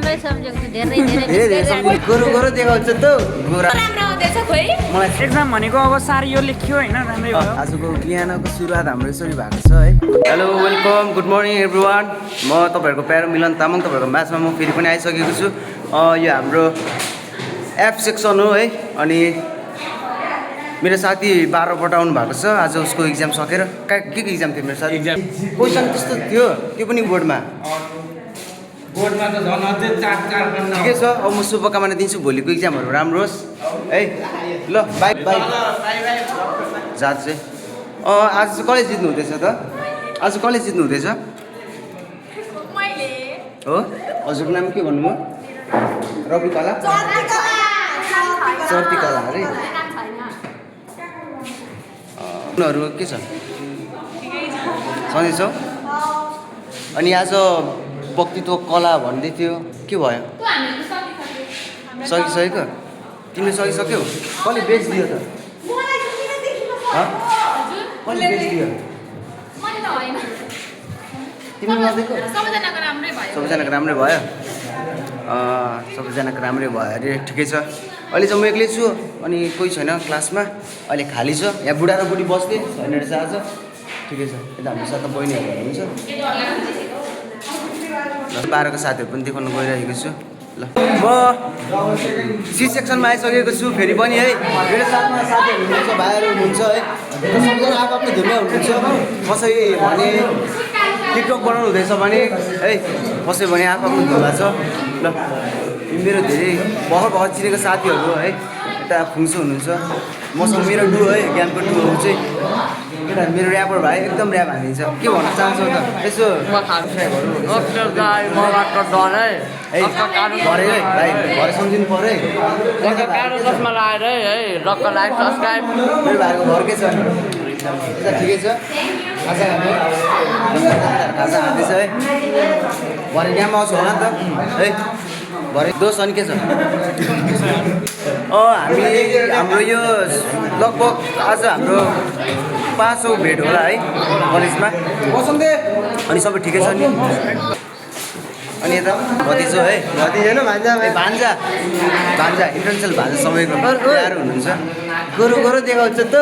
गोरै सम्झेको छु धेरै सम्झिने गोरो देखाउँछ त गोरा राम्रो आउँदैछ खोइ मलाई एक्जाम भनेको अब साह्रै यो लेखियो होइन राम्रै भयो आजको बिहानको सुरुवात हाम्रो यसरी भएको छ है hello welcome good morning everyone म तपाईँहरूको प्यारो मिलन तामाङ तपाईँहरूको म्याचमा म फेरि पनि आइसकेको छु यो हाम्रो एफ सेक्सन हो है अनि मेरो साथी 12 आउनु भएको छ आज उसको इक्जाम सकेर के इक्जाम थियो मेरो साथी क्वेसन त्यस्तो थियो त्यो पनि बोर्डमा बोर्डमा त झन् अझै चार ठिकै छ अब म शुभकामना दिन्छु भोलिको इक्जामहरू राम्रो होस् है ल बाई बाई जात चाहिँ आज चाहिँ कलेज जित्नु हुँदैछ त आज कलेज जित्नु हुँदैछ हो हजुरको नाम के भन्नुभयो रवि कला चर्ती कला अरे उनीहरू के छ सधैँ छौ अनि आज वक्तित्व कला भन्दै थियो के भयो सकिसक्यो तिमीले सकिसक्यौ कसले बेचिदियो त कसले बेचिदियो तिमीले नदिएको सबैजनाको राम्रै भयो सबैजनाको राम्रै भयो अरे ठिकै छ अहिले चाहिँ म एक्लै छु अनि कोही छैन क्लासमा अहिले खाली छ यहाँ बुढा र बुढी बस्दै छैन रहेछ आज ठिकै छ यता हाम्रो साथ बहिनीहरू हुन्छ 12 को साथीहरू पनि देखाउनु गइरहेको छु ल म सी सेक्सनमा आइसकेको छु फेरि पनि है मेरो साथमा साथीहरू हुनुहुन्छ भाइहरू हुनुहुन्छ है सबैजना आफ्नो धुनमा हुनुहुन्छ कसै भने टिकटक बनाउनु हुँदैछ भने है कसै भने आफ्नो धुमा छ ल मेरो धेरै भर्खर चिनेको साथीहरू है यता खुङ्सो हुनुहुन्छ मसँग मेरो डु है ज्ञानको डुहरू चाहिँ केटा मेरो ऱ्यापर भाइ एकदम ऱ्याप हानिन्छ के भन्न चाहन्छौ त यसो भरे है भाइ भरे सम्झिनु पऱ्यो है मेरो भाइको घर के छ यता ठिकै छ खाजा खाँदैछ है भरे ड्याममा आउँछु होला नि त है भरे दोष अनि के छ हाम्रो यो लगभग आज हाम्रो 500 भेट होला है कलेजमा अनि सबै ठिकै छ नि अनि यता भतिजो है भतिजो भान्जा इन्टरनेसनल भान्जा सबैको प्यारो हुनुहुन्छ गोरो देखाउँछ त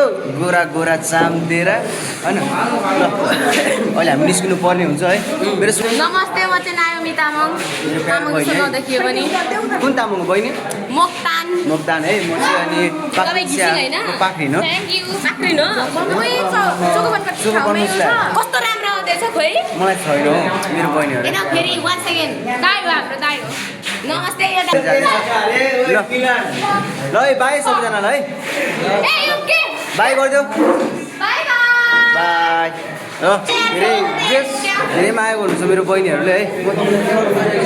गोरा चाम्देर होइन ल अहिले हामी निस्किनु पर्ने हुन्छ है मेरो नमस्ते म चाहिँ नायोमी तामाङ देखियो पनि कुन तामाङ बहिनी मोक्तान है म चाहिँ अनि पाख्री हो कस्तो राम्रो आउँदैछ खोइ मलाई छैन हो मेरो बहिनीहरू फेरि वान सेकेन्ड दाइ हो हाम्रो दाइ हो नमस्ते ल है बाई सबैजनालाई है बाई गरिदेऊ बाई धेरै माया गर्नुहुन्छ मेरो बहिनीहरूले है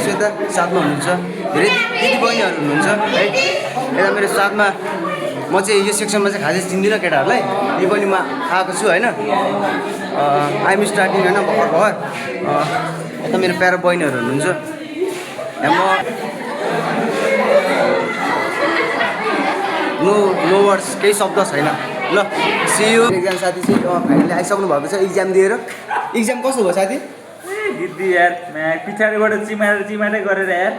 यता साथमा हुनुहुन्छ धेरै दिदी बहिनीहरू हुनुहुन्छ है यता मेरो साथमा म चाहिँ यो सेक्सनमा चाहिँ खासै चिन्दिनँ केटाहरूलाई यो पनि म आएको छु होइन आइएम स्टार्टिङ होइन भर्खर यता मेरो प्यारो बहिनीहरू हुनुहुन्छ नो वर्ड्स केही शब्द छैन ल सी यू एक्जाम साथी चाहिँ फाइनली आइसक्नु भएको छ इक्जाम दिएर इक्जाम कस्तो भयो साथी दिदी यार पछाडिबाट चिमारे गरेर यार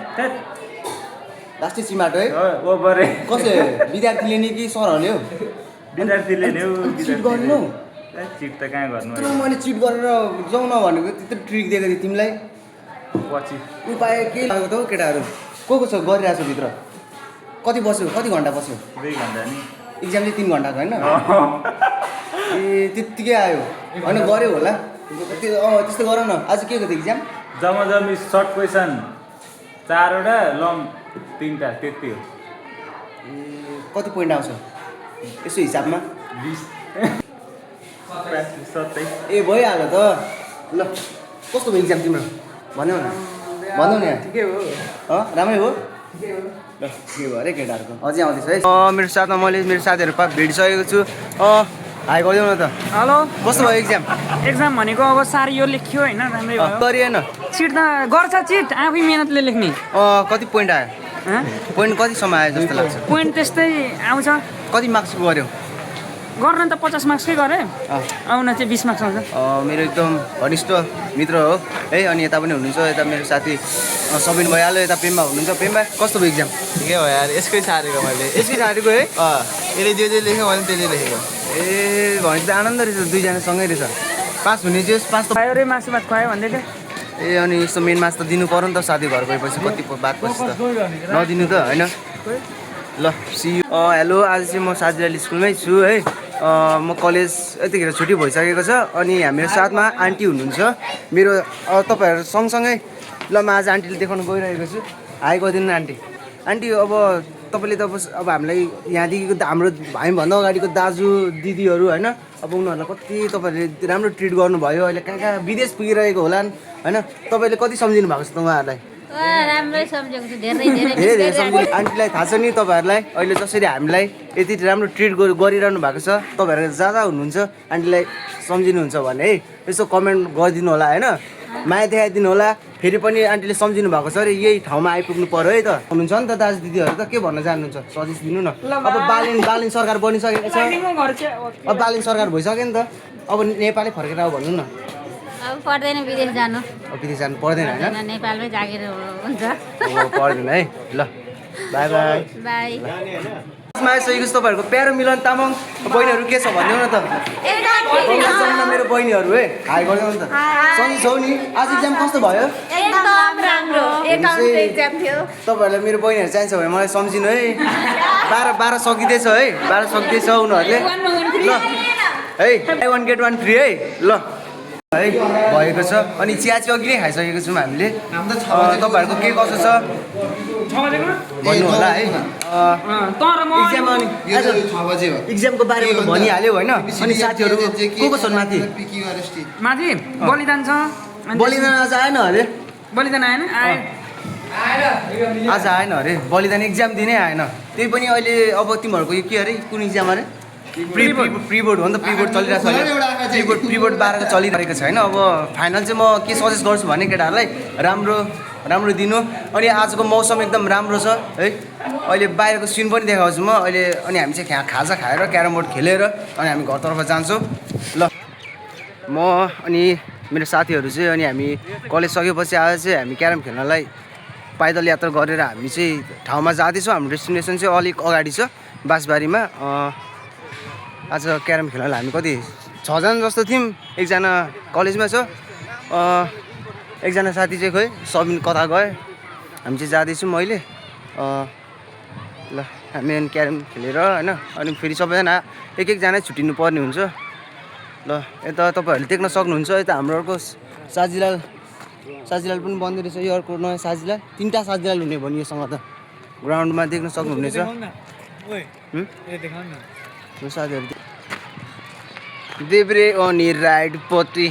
लास्टै चिमाटो है ओ बरे कसो विद्यार्थीले नि कि सरहरूले हो विद्यार्थीले नि चिट गर्नु चिट त कहाँ गर्नु त्यत्रो मैले चिट गरेर जाउँ न भनेको त्यत्रो ट्रिक दिएको थिएँ तिमीलाई पछि उपाय के लागेको त हौ केटाहरू को छ गरिरहेको छ भित्र कति घन्टा बस्यो 2 घन्टा नि इक्जाम चाहिँ 3 घन्टाको होइन ए त्यत्तिकै आयो होइन गऱ्यो होला त्यस्तो गर न आज के थियो इक्जाम जम्मी सर्ट क्वेसन 4वटा लङ 3टा त्यति हो ए कति पोइन्ट आउँछ यसो हिसाबमा 20 ए भइहाल्यो त ल कस्तो भयो इक्जाम तिम्रो भन्यौ न ठिकै हो राम्रै हो ल के भयो अरे केटाहरूको अझै आउँदैछ है मेरो साथमा मैले मेरो साथीहरू भेटिसकेको छु हाई गरिदेऊ न त हेलो कस्तो भयो एक्जाम भनेको अब साह्रै यो लेखियो होइन राम्रै भयो गरिएन चिट त गर्छ चिट आफै मेहनतले लेख्ने कति पोइन्ट आयो पोइन्ट कतिसम्म आयो जस्तो लाग्छ पोइन्ट त्यस्तै आउँछ कति मार्क्स गऱ्यौ गर्न त 50 मार्क्सकै गरेँ आउन चाहिँ 20 मार्क्स आउँछ मेरो एकदम घनिष्ठ मित्र हो है अनि यता पनि हुनुहुन्छ यता मेरो साथी सबिन भइहाल्यो यता पेम्बा हुनुहुन्छ पेम्बा कस्तो भयो इक्जाम ठिकै हो यार यसकै सारेको मैले यसै साथीको है यसले जे लेख्यो मैले त्यसले लेखेको ए भनेपछि त आनन्द रहेछ दुईजना सँगै रहेछ पास हुने चाहिँ पास त खायो रे मासु भात खुवायो भन्दै थियो ए अनि यस्तो मेन मास त दिनु पर्यो नि त साथी घर गएपछि कति बात पछि त नदिनु त होइन ल सी हेलो आज चाहिँ म साथीले स्कुलमै छु है म कलेज यतिखेर छुट्टी भइसकेको छ अनि हाम्रो साथमा आन्टी हुनुहुन्छ मेरो तपाईँहरू सँगसँगै ल म आज आन्टीले देखाउन गइरहेको छु हाई गरिदिनु आन्टी आन्टी अब तपाईँले त अब हामीलाई यहाँदेखिको हाम्रो हामीभन्दा अगाडिको दाजु दिदीहरू होइन अब उनीहरूलाई कति तपाईँहरूले राम्रो ट्रिट गर्नुभयो अहिले कहाँ कहाँ विदेश पुगिरहेको होला होइन तपाईँले कति सम्झिनु भएको छ त उहाँहरूलाई राम्रै सम्झेको छु धेरै धेरै धेरै सम्झिनु आन्टीलाई थाहा छ नि तपाईँहरूलाई अहिले जसरी हामीलाई यति राम्रो ट्रिट गरिरहनु भएको छ तपाईँहरू जहाँ जहाँ हुनुहुन्छ आन्टीलाई सम्झिनुहुन्छ भने है यसो कमेन्ट गरिदिनु होला होइन माया देखाइदिनु होला फेरि पनि आन्टीले सम्झिनु भएको छ अरे यही ठाउँमा आइपुग्नु पर्यो है त हुनुहुन्छ नि त दाजु दिदीहरू त के भन्न चाहनुहुन्छ सजेस्ट दिनु न अब बालिन सरकार बनिसकेको छ अब बालिन सरकार भइसक्यो नि त अब नेपालै फर्केर आऊ भन्नु न अब पर्दैन विदेश जानु विदेश जानु पर्दैन होइन नेपालमै जागिर हुन्छ पर्दैन है ल बाई बाई बाई आइसकेको छु तपाईँहरूको प्यारो मिलन तामाङ बहिनीहरू के छ भनिदेऊ न त मेरो बहिनीहरू है हाई गरिदेऊ न त सन्चै छौ नि आज इक्जाम कस्तो भयो एकदम राम्रो एकाउन्ट एक्जाम थियो तपाईँहरूलाई मेरो बहिनीहरू चाहिन्छ भने मलाई सम्झिनु है 12 सकिँदैछ है 12 सकिँदैछ उनीहरूले ल है 1 get 1 फ्री है ल है भएको छ अनि चिया चाहिँ अघि नै खाइसकेको छौँ हामीले तपाईँहरूको के कसो छ भन्नु होला है इक्जामको बारेमा त भनिहाल्यो होइन अनि साथीहरू को छन् माथि माथि बलिदान छ बलिदान आज आएन अरे बलिदान आएन आज आएन अरे बलिदान इक्जाम दिनै आएन त्यही पनि अहिले अब तिमीहरूको यो के अरे कुन इक्जाम अरे प्रिबोर्ड हो नि त प्रिबोर्ड चलिरहेको छ प्रिबोर्ड 12 चलिरहेको छैन अब फाइनल चाहिँ म के सजेस्ट गर्छु भने केटाहरूलाई राम्रो दिनु अनि आजको मौसम एकदम राम्रो छ है अहिले बाहिरको सिन पनि देखाउँछु म अहिले अनि हामी चाहिँ खाजा खाएर क्यारम बोर्ड खेलेर अनि हामी घरतर्फ जान्छौँ ल म अनि मेरो साथीहरू चाहिँ अनि हामी कलेज सकेपछि आज चाहिँ हामी क्यारम खेल्नलाई पैदल यात्रा गरेर हामी चाहिँ ठाउँमा जाँदैछौँ हाम्रो डेस्टिनेसन चाहिँ अलिक अगाडि छ बाँसबारीमा आज क्यारम खेल्नलाई हामी कति 6 जना जस्तो थियौँ एकजना कलेजमा छ एकजना साथी चाहिँ खोइ सबिन कता गए हामी चाहिँ जाँदैछौँ अहिले ल हामी क्यारम खेलेर होइन अनि फेरि सबैजना एकजना छुट्टिनु पर्ने हुन्छ ल यता तपाईँहरूले देख्न सक्नुहुन्छ यता हाम्रो अर्को साजिलाल पनि बन्दै रहेछ यो अर्को नयाँ साजिलाल 3टा साजिलाल हुने भयो योसँग त ग्राउन्डमा देख्न सक्नुहुनेछ साथीहरू देब्रे अनि राइटपट्टि